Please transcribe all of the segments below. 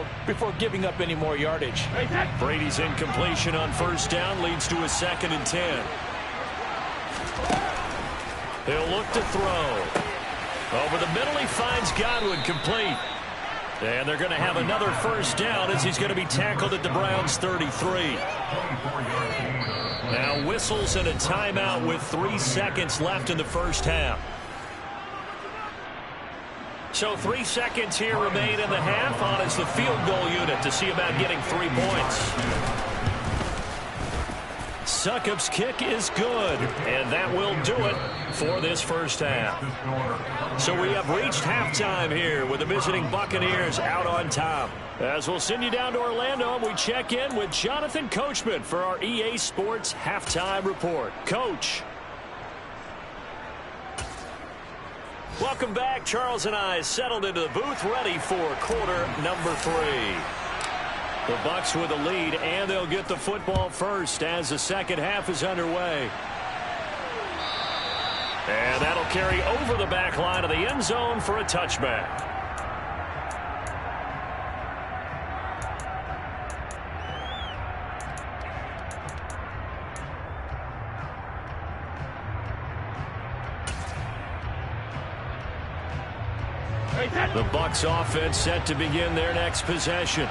field before giving up any more yardage. Brady's incompletion on first down leads to a 2nd and 10. He'll look to throw. Over the middle, he finds Godwin, complete. And they're going to have another first down as he's going to be tackled at the Browns' 33. Now whistles and a timeout with 3 seconds left in the first half. So 3 seconds here remain in the half. On is the field goal unit to see about getting 3 points. Succop's kick is good, and that will do it for this first half. So we have reached halftime here with the visiting Buccaneers out on top. As we'll send you down to Orlando, we check in with Jonathan Coachman for our EA Sports Halftime Report. Coach. Welcome back. Charles and I settled into the booth, ready for quarter number 3. The Bucs with a lead, and they'll get the football first as the second half is underway. And that'll carry over the back line of the end zone for a touchback. The Bucs offense set to begin their next possession.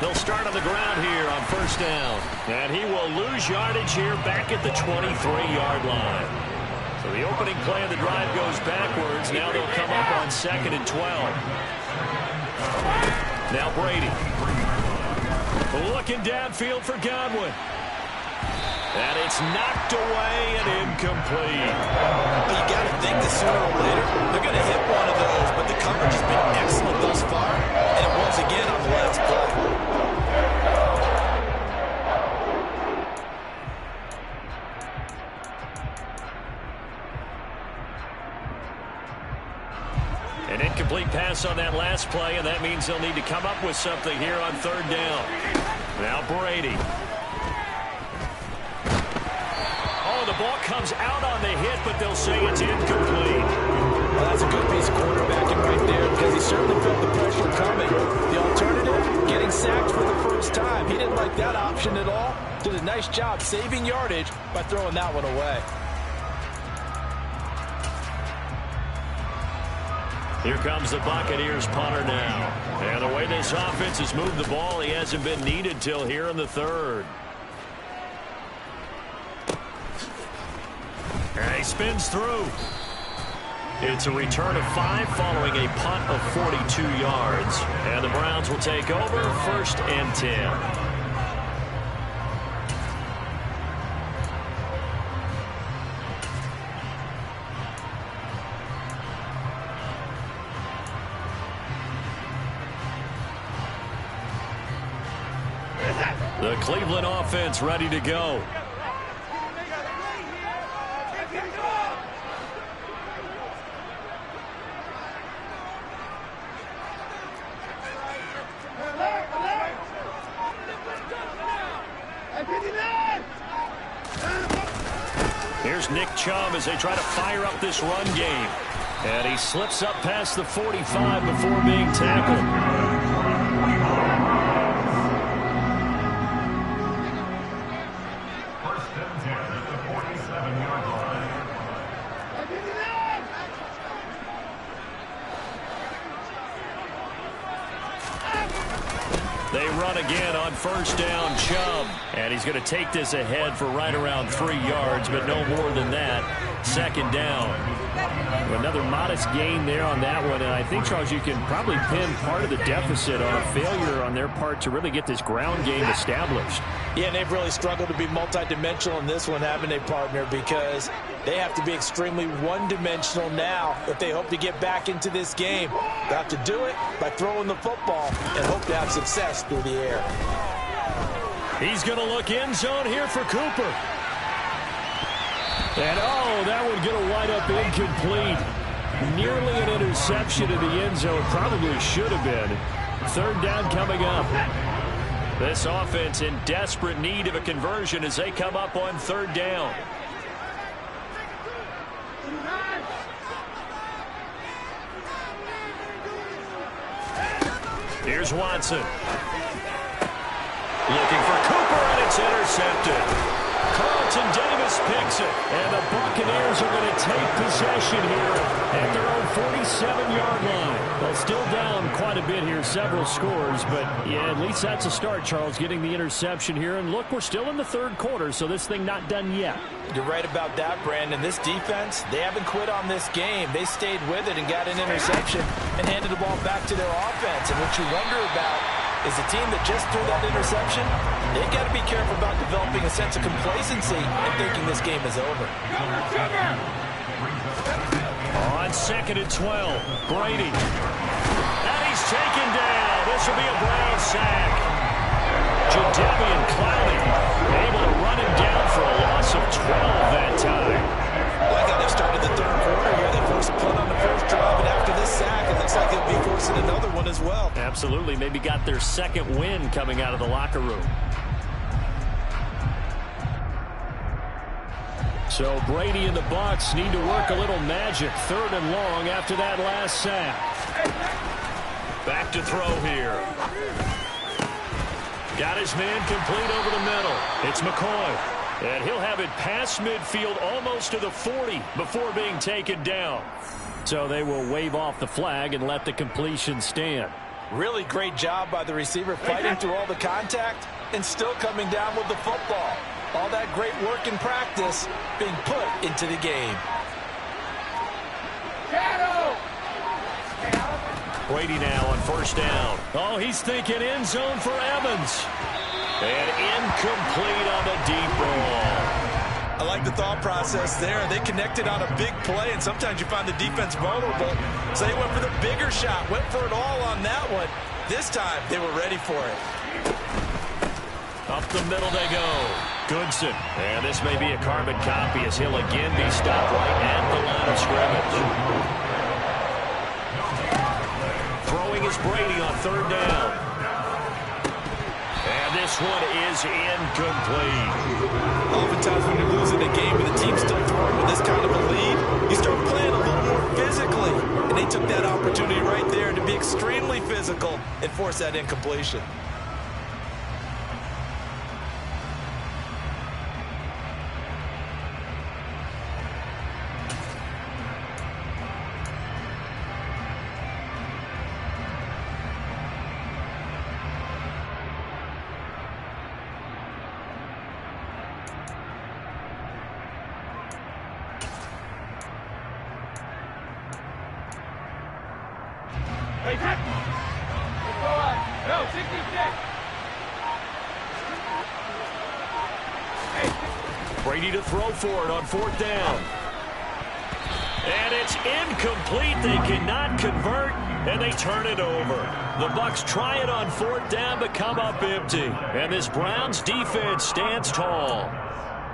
They'll start on the ground here on first down. And he will lose yardage here back at the 23-yard line. So the opening play of the drive goes backwards. Now they'll come up on 2nd and 12. Now Brady. Looking downfield for Godwin. And it's knocked away and incomplete. Well, you got to think that sooner or later they're going to hit one of those, but the coverage has been excellent thus far, and once again on the last play. An incomplete pass on that last play, and that means they'll need to come up with something here on third down. Now Brady. The ball comes out on the hit, but they'll say it's incomplete. Well, that's a good piece of quarterbacking right there because he certainly felt the pressure coming. The alternative, getting sacked for the first time. He didn't like that option at all. Did a nice job saving yardage by throwing that one away. Here comes the Buccaneers punter now. And the way this offense has moved the ball, he hasn't been needed till here in the third. And he spins through. It's a return of 5 following a punt of 42 yards. And the Browns will take over 1st and 10. The Cleveland offense ready to go. Here's Nick Chubb as they try to fire up this run game. And he slips up past the 45 before being tackled. They run again on first down, Chubb. And he's going to take this ahead for right around 3 yards, but no more than that. 2nd down. Another modest gain there on that one. And I think, Charles, you can probably pin part of the deficit on a failure on their part to really get this ground game established. Yeah, and they've really struggled to be multidimensional in this one, haven't they, partner? Because they have to be extremely one-dimensional now if they hope to get back into this game. They have to do it by throwing the football and hope to have success through the air. He's going to look end zone here for Cooper. And, oh, that would get a wide up incomplete. Nearly an interception in the end zone. Probably should have been. 3rd down coming up. This offense in desperate need of a conversion as they come up on 3rd down. Here's Watson. Looking for Cooper, and it's intercepted. Carlton Davis picks it, and the Buccaneers are going to take possession here at their own 47-yard line. Well, still down quite a bit here, several scores, but yeah, at least that's a start, Charles, getting the interception here. And look, we're still in the third quarter, so this thing not done yet. You're right about that, Brandon. This defense, they haven't quit on this game. They stayed with it and got an interception and handed the ball back to their offense. And what you wonder about is a team that just threw that interception, they've got to be careful about developing a sense of complacency and thinking this game is over. On 2nd and 12, Brady. And he's taken down. This will be a Brown sack. Jadeveon Clowney able to run him down for a loss of 12 that time. I like how they started the third quarter here. They forced a punt on the first drive, and after this sack, it looks like they'll be forcing another one as well. Absolutely. Maybe got their second win coming out of the locker room. So Brady and the Bucs need to work a little magic. 3rd and long after that last sack. Back to throw here. Got his man complete over the middle. It's McCoy. And he'll have it past midfield almost to the 40 before being taken down. So they will wave off the flag and let the completion stand. Really great job by the receiver fighting through all the contact and still coming down with the football. All that great work in practice being put into the game. Brady now on 1st down. Oh, he's thinking end zone for Evans. And incomplete on the deep ball. I like the thought process there. They connected on a big play, and sometimes you find the defense vulnerable. So they went for the bigger shot, went for it all on that one. This time, they were ready for it. Up the middle they go. Goodson. And this may be a carbon copy as he'll again be stopped right at the line of scrimmage. Throwing is Brady on 3rd down. And this one is incomplete. Oftentimes when you're losing a game with a team still throwing with this kind of a lead, you start playing a little more physically. And they took that opportunity right there to be extremely physical and force that incompletion. Brady to throw for it on 4th down. And it's incomplete. They cannot convert, and they turn it over. The Bucs try it on 4th down, but come up empty. And this Browns defense stands tall.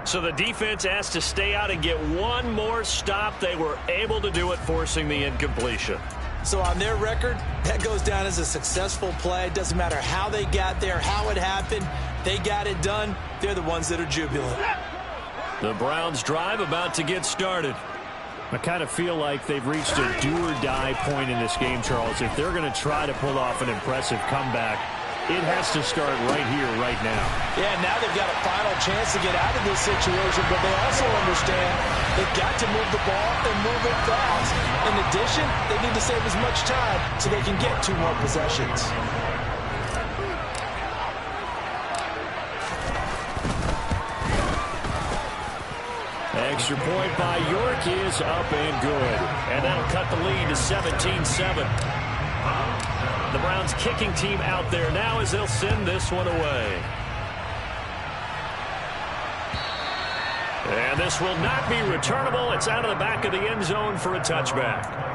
So the defense has to stay out and get one more stop. They were able to do it, forcing the incompletion. So on their record, that goes down as a successful play. It doesn't matter how they got there, how it happened. They got it done. They're the ones that are jubilant. The Browns drive about to get started. I kind of feel like they've reached a do-or-die point in this game, Charles. If they're going to try to pull off an impressive comeback, it has to start right here, right now. Yeah, now they've got a final chance to get out of this situation, but they also understand they've got to move the ball and move it fast. In addition, they need to save as much time so they can get 2 more possessions. Extra point by York is up and good. And that'll cut the lead to 17-7. The Browns kicking team out there now as they'll send this one away. And this will not be returnable. It's out of the back of the end zone for a touchback.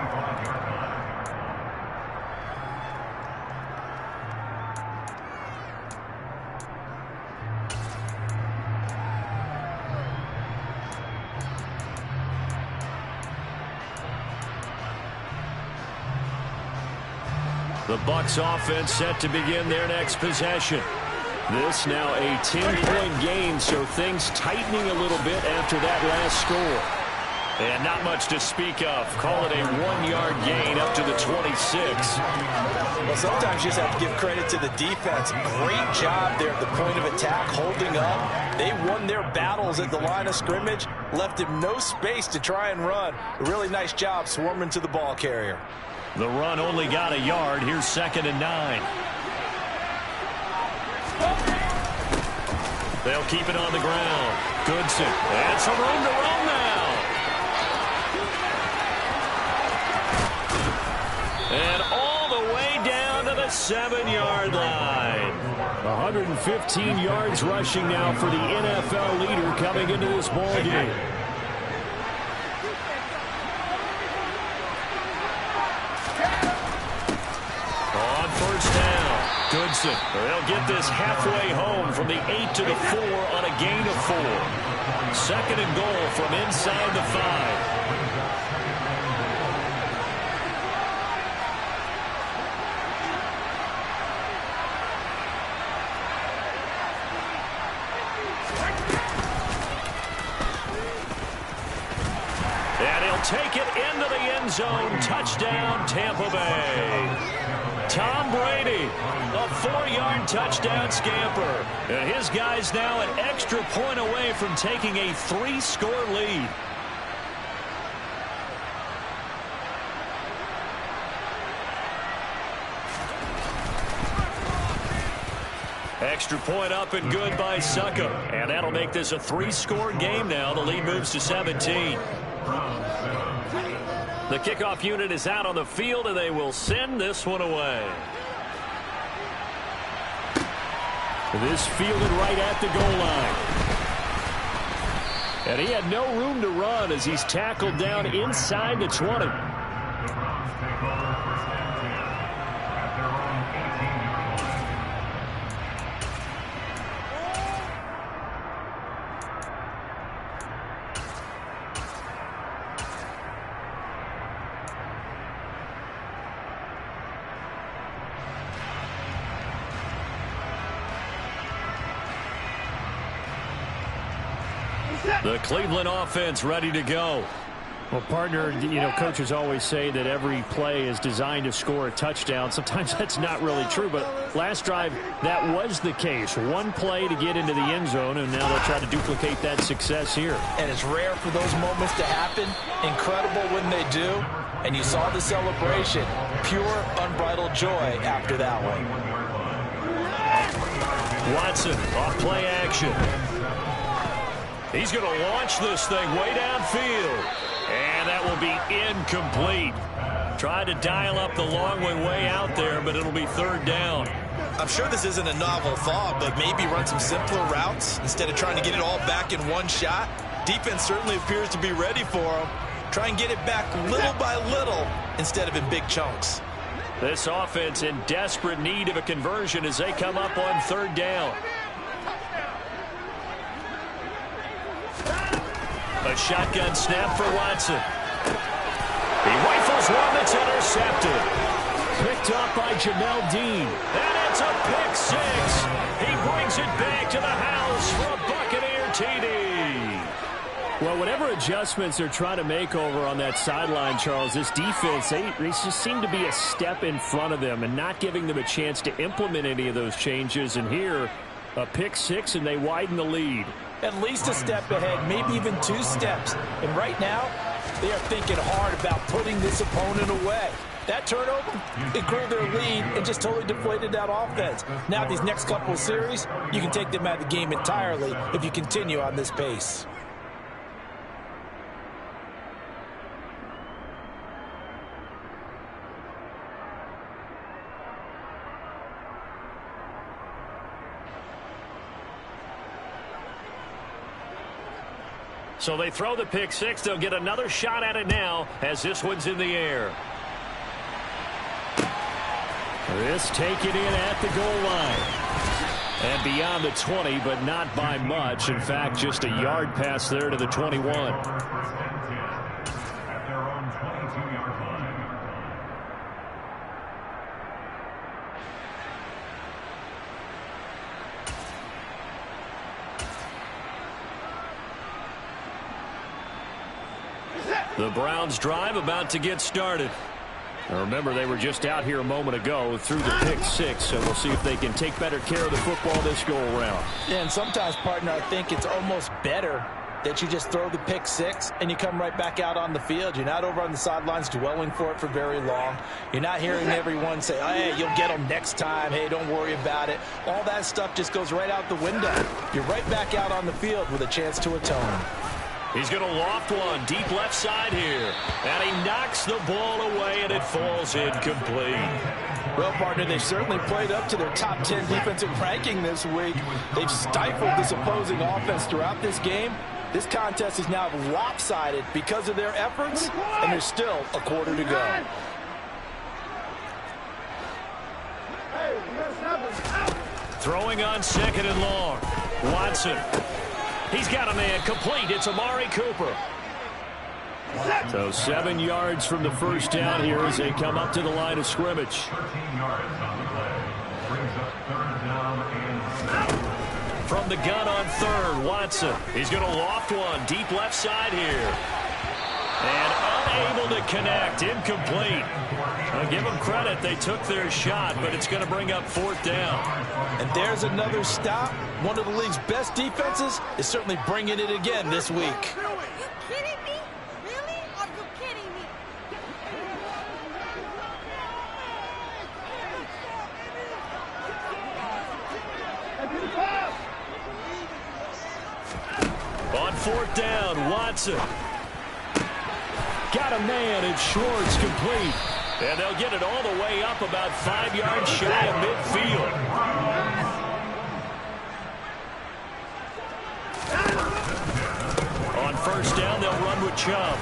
The Bucs offense set to begin their next possession. This now a 10-point game, so things tightening a little bit after that last score. And not much to speak of. Call it a 1-yard gain up to the 26. Well, sometimes you just have to give credit to the defense. Great job there at the point of attack, holding up. They won their battles at the line of scrimmage, left him no space to try and run. A really nice job swarming to the ball carrier. The run only got a yard. Here's 2nd and 9. They'll keep it on the ground. Goodson. And some room to run now. And all the way down to the 7-yard line. 115 yards rushing now for the NFL leader coming into this ball game. On first down, Goodson. They'll get this halfway home from the 8 to the 4 on a gain of 4. 2nd and goal from inside the 5. Take it into the end zone. Touchdown, Tampa Bay. Tom Brady, a 4-yard touchdown scamper. And his guys now an extra point away from taking a 3-score lead. Extra point up and good by Suckup. And that'll make this a 3-score game now. The lead moves to 17. The kickoff unit is out on the field, and they will send this one away. This fielded right at the goal line. And he had no room to run as he's tackled down inside the 20. The Cleveland offense ready to go. Well, partner, coaches always say that every play is designed to score a touchdown. Sometimes that's not really true, but last drive, that was the case. One play to get into the end zone, and now they'll try to duplicate that success here. And it's rare for those moments to happen. Incredible when they do. And you saw the celebration. Pure, unbridled joy after that one. Watson, off play action. He's going to launch this thing way downfield. And that will be incomplete. Tried to dial up the long way out there, but it'll be 3rd down. I'm sure this isn't a novel thought, but maybe run some simpler routes instead of trying to get it all back in one shot. Defense certainly appears to be ready for him. Try and get it back little by little instead of in big chunks. This offense in desperate need of a conversion as they come up on 3rd down. A shotgun snap for Watson. He rifles one that's intercepted. Picked off by Jamel Dean. And it's a pick 6. He brings it back to the house for a Buccaneer TD. Well, whatever adjustments they're trying to make over on that sideline, Charles, this defense, they just seem to be a step in front of them and not giving them a chance to implement any of those changes. And here, a pick 6, and they widen the lead. At least a step ahead, maybe even 2 steps. And right now, they are thinking hard about putting this opponent away. That turnover, it grew their lead and just totally deflated that offense. Now these next couple of series, you can take them out of the game entirely if you continue on this pace. So they throw the pick 6. They'll get another shot at it now as this one's in the air. This taken in at the goal line. And beyond the 20, but not by much. In fact, just a yard pass there to the 21. The Browns drive about to get started. Now remember, they were just out here a moment ago through the pick six, so we'll see if they can take better care of the football this go-around. Yeah, and sometimes, partner, I think it's almost better that you just throw the pick six and you come right back out on the field. You're not over on the sidelines dwelling for it for very long. You're not hearing everyone say, oh, hey, you'll get them next time. Hey, don't worry about it. All that stuff just goes right out the window. You're right back out on the field with a chance to atone. He's going to loft one deep left side here. And he knocks the ball away, and it falls incomplete. Well, partner, they certainly played up to their top 10 defensive ranking this week. They've stifled this opposing offense throughout this game. This contest is now lopsided because of their efforts, and there's still a quarter to go. Throwing on second and long. Watson. He's got a man complete. It's Amari Cooper. So 7 yards from the first down here as they come up to the line of scrimmage. 13 yards on the play. Brings up third down and 7. From the gun on third, Watson. He's going to loft one deep left side here. And unable to connect. Incomplete. I'll give them credit. They took their shot, but it's going to bring up fourth down. And there's another stop. One of the league's best defenses is certainly bringing it again this week. Are you kidding me? Really? Are you kidding me? On fourth down, Watson. Got a man, and Schwartz complete. And they'll get it all the way up about 5 yards shy of midfield. On first down, they'll run with Chubb.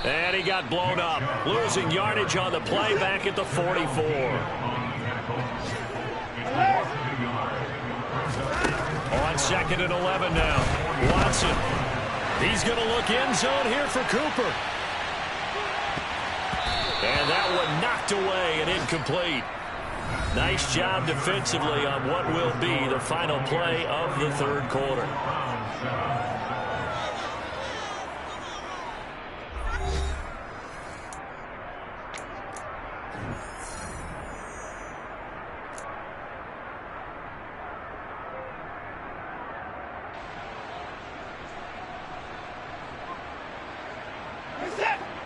And he got blown up. Losing yardage on the play back at the 44. On second and 11 now. Watson. He's going to look end zone here for Cooper. And that one knocked away and incomplete. Nice job defensively on what will be the final play of the third quarter.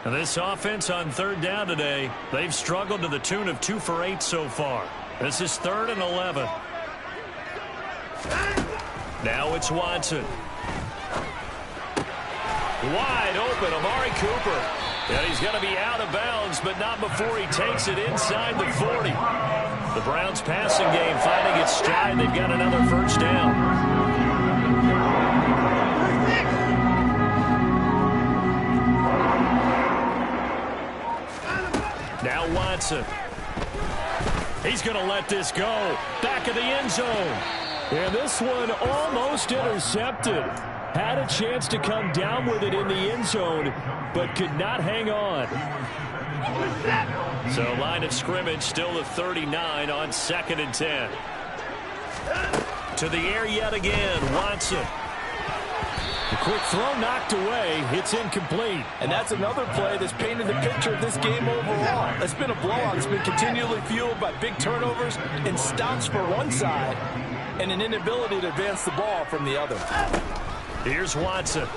And this offense on third down today, they've struggled to the tune of 2 for 8 so far. This is 3rd and 11. Now it's Watson. Wide open, Amari Cooper. And he's going to be out of bounds, but not before he takes it inside the 40. The Browns passing game finding its stride. They've got another first down. Now Watson. He's going to let this go. Back of the end zone. And this one almost intercepted. Had a chance to come down with it in the end zone, but could not hang on. So line of scrimmage still the 39 on 2nd and 10. To the air yet again, Watson. A quick throw knocked away. It's incomplete. And that's another play that's painted the picture of this game overall. It's been a blowout. It's been continually fueled by big turnovers and stops for one side and an inability to advance the ball from the other. Here's Watson.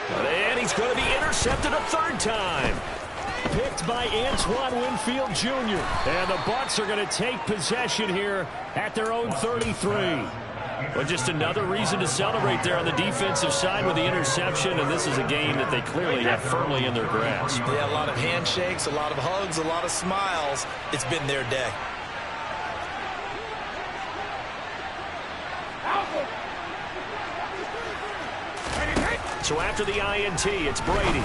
And he's going to be intercepted a third time. Picked by Antoine Winfield Jr. And the Bucs are going to take possession here at their own 33. Well, just another reason to celebrate there on the defensive side with the interception, and this is a game that they clearly have firmly in their grasp. Yeah, a lot of handshakes, a lot of hugs, a lot of smiles. It's been their day. So after the INT, it's Brady.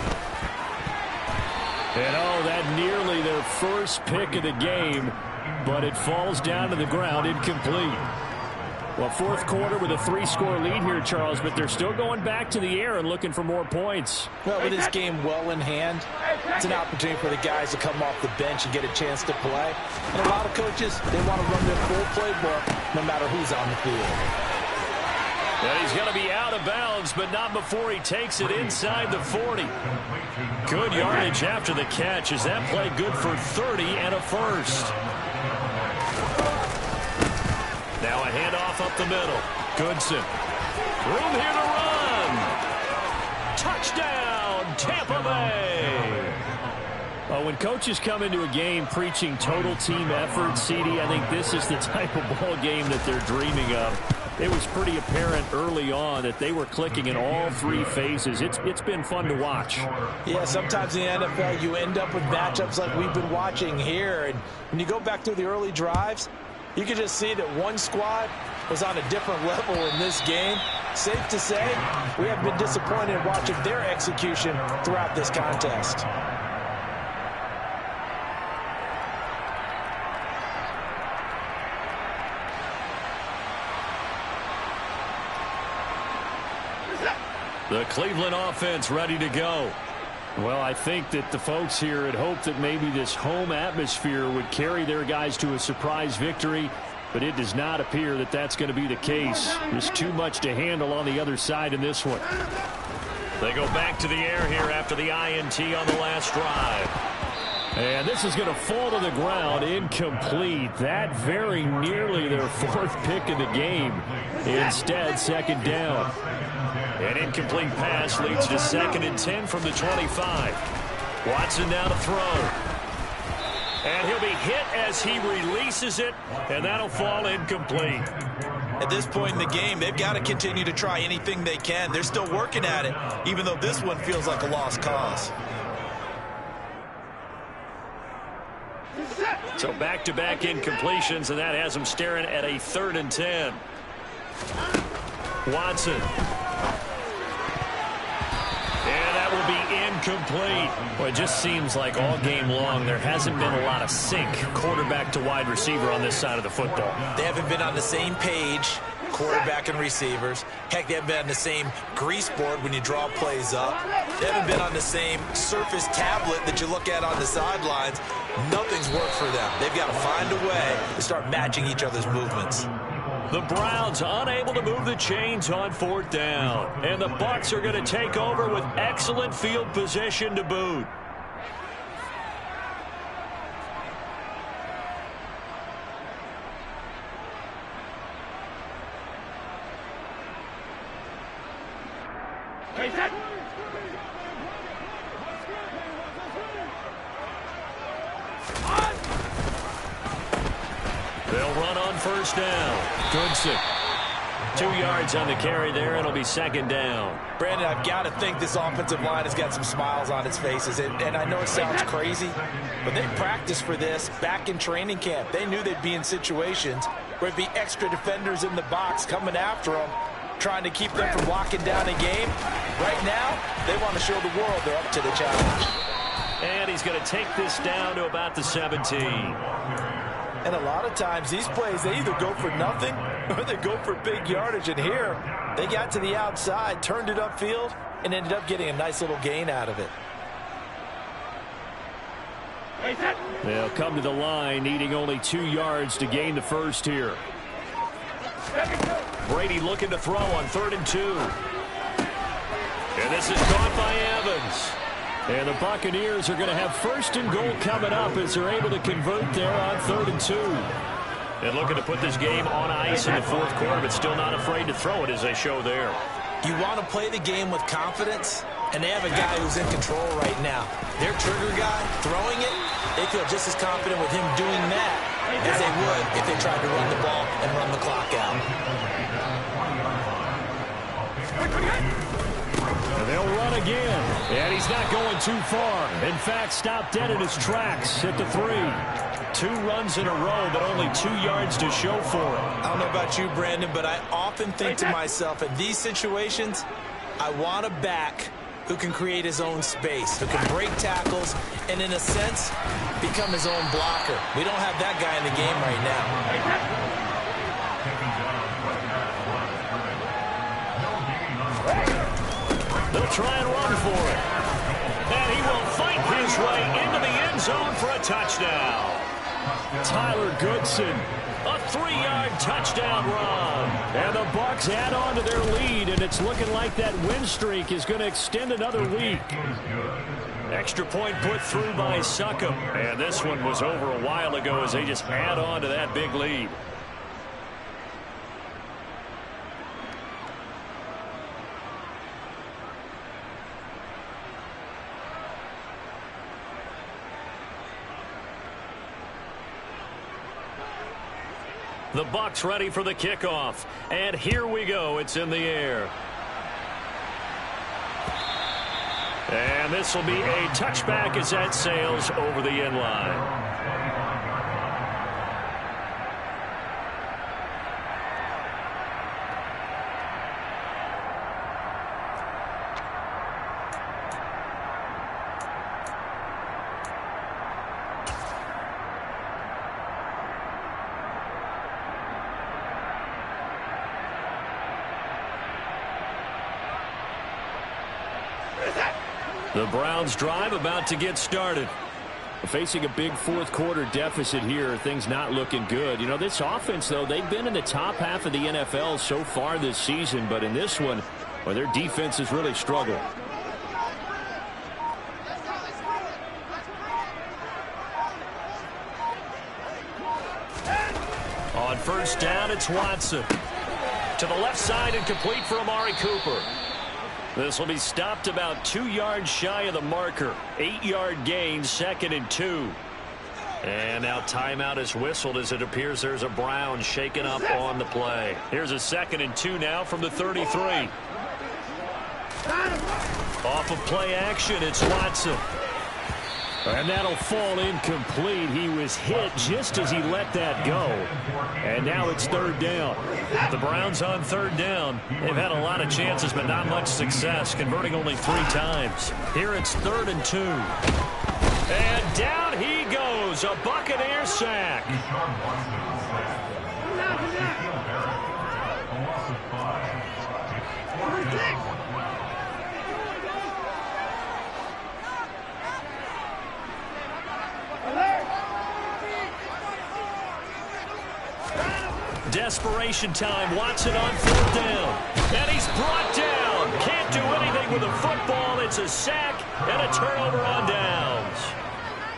And oh, that nearly their first pick of the game, but it falls down to the ground incomplete. Well, fourth quarter with a 3-score lead here, Charles, but they're still going back to the air and looking for more points. Well, with this game well in hand, it's an opportunity for the guys to come off the bench and get a chance to play. And a lot of coaches, they want to run their full playbook no matter who's on the field. And he's going to be out of bounds, but not before he takes it inside the 40. Good yardage after the catch as that play good for 30 and a first. Now a handoff up the middle. Goodson. Room here to run. Touchdown, Tampa Bay. When coaches come into a game preaching total team effort, CD, I think this is the type of ball game that they're dreaming of. It was pretty apparent early on that they were clicking in all three phases. It's been fun to watch. Yeah, sometimes in the NFL you end up with matchups like we've been watching here. And when you go back through the early drives, you can just see that one squad was on a different level in this game. Safe to say, we have been disappointed in watching their execution throughout this contest. The Cleveland offense ready to go. Well, I think that the folks here had hoped that maybe this home atmosphere would carry their guys to a surprise victory, but it does not appear that that's going to be the case. There's too much to handle on the other side in this one. They go back to the air here after the INT on the last drive. And this is going to fall to the ground, incomplete. That very nearly their fourth pick of the game. Instead, second down. An incomplete pass leads to 2nd and 10 from the 25. Watson now to throw. And he'll be hit as he releases it, and that'll fall incomplete. At this point in the game, they've got to continue to try anything they can. They're still working at it, even though this one feels like a lost cause. So back-to-back incompletions, and that has them staring at a 3rd and 10. Watson. And that will be incomplete. Well, it just seems like all game long there hasn't been a lot of sync quarterback to wide receiver on this side of the football. They haven't been on the same page, quarterback and receivers. Heck, they haven't been on the same grease board when you draw plays up. They haven't been on the same surface tablet that you look at on the sidelines. Nothing's worked for them. They've got to find a way to start matching each other's movements. The Browns unable to move the chains on 4th down. And the Bucs are going to take over with excellent field position to boot. They'll run on 1st down. Goodson. 2 yards on the carry there. It'll be 2nd down. Brandon, I've got to think this offensive line has got some smiles on its faces. And I know it sounds crazy, but they practiced for this back in training camp. They knew they'd be in situations where it'd be extra defenders in the box coming after them, trying to keep them from locking down a game. Right now, they want to show the world they're up to the challenge. And he's going to take this down to about the 17. And a lot of times, these plays, they either go for nothing or they go for big yardage. And here, they got to the outside, turned it upfield, and ended up getting a nice little gain out of it. They'll come to the line, needing only 2 yards to gain the first here. Brady looking to throw on 3rd and 2. And this is caught by Evans. And the Buccaneers are going to have 1st and goal coming up as they're able to convert there on 3rd and 2. And looking to put this game on ice in the 4th quarter, but still not afraid to throw it as they show there. You want to play the game with confidence, and they have a guy who's in control right now. Their trigger guy, throwing it, they feel just as confident with him doing that as they would if they tried to run the ball and run the clock out. And they'll run again. And he's not going too far. In fact, stopped dead in his tracks at the 3. 2 runs in a row, but only 2 yards to show for it. I don't know about you, Brandon, but I often think to myself, in these situations, I want a back who can create his own space, who can break tackles, and in a sense, become his own blocker. We don't have that guy in the game right now. They'll try and run for it. And he will fight his way into the end zone for a touchdown. Tyler Goodson, a 3-yard touchdown run. And the Bucs add on to their lead, and it's looking like that win streak is going to extend another week. Extra point put through by Succop. And this one was over a while ago as they just add on to that big lead. The Bucs ready for the kickoff. And here we go. It's in the air. And this will be a touchback as that sails over the end line. The Browns drive about to get started. Facing a big fourth-quarter deficit here, things not looking good. You know, this offense, though, they've been in the top half of the NFL so far this season, but in this one, well, their defense has really struggled. On first down, it's Watson. To the left side and complete for Amari Cooper. This will be stopped about 2 yards shy of the marker. 8-yard gain, 2nd and 2. And now timeout is whistled as it appears there's a Brown shaken up on the play. Here's a 2nd and 2 now from the 33. Off of play action, it's Watson. And that'll fall incomplete. He was hit just as he let that go. And now it's 3rd down. The Browns on 3rd down. They've had a lot of chances, but not much success, converting only 3 times. Here it's 3rd and 2. And down he goes, a Buccaneer sack. Desperation time. Watson on 4th down. And he's brought down. Can't do anything with a football. It's a sack and a turnover on downs.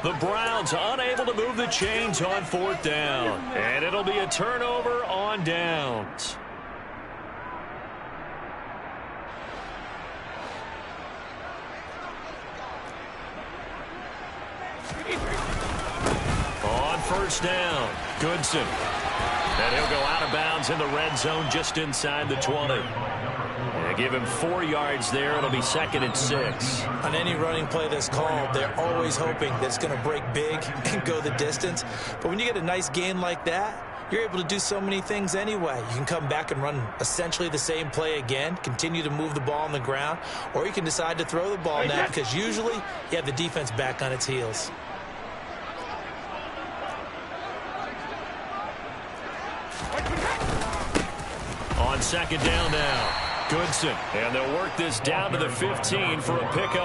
The Browns unable to move the chains on 4th down. And it'll be a turnover on downs. On first down, Goodson. And he'll go out of bounds in the red zone just inside the 20. And give him 4 yards there. It'll be 2nd and 6. On any running play that's called, they're always hoping that it's going to break big and go the distance. But when you get a nice gain like that, you're able to do so many things anyway. You can come back and run essentially the same play again, continue to move the ball on the ground, or you can decide to throw the ball now because usually you have the defense back on its heels. On 2nd down now, Goodson. And they'll work this down to the 15 for a pickup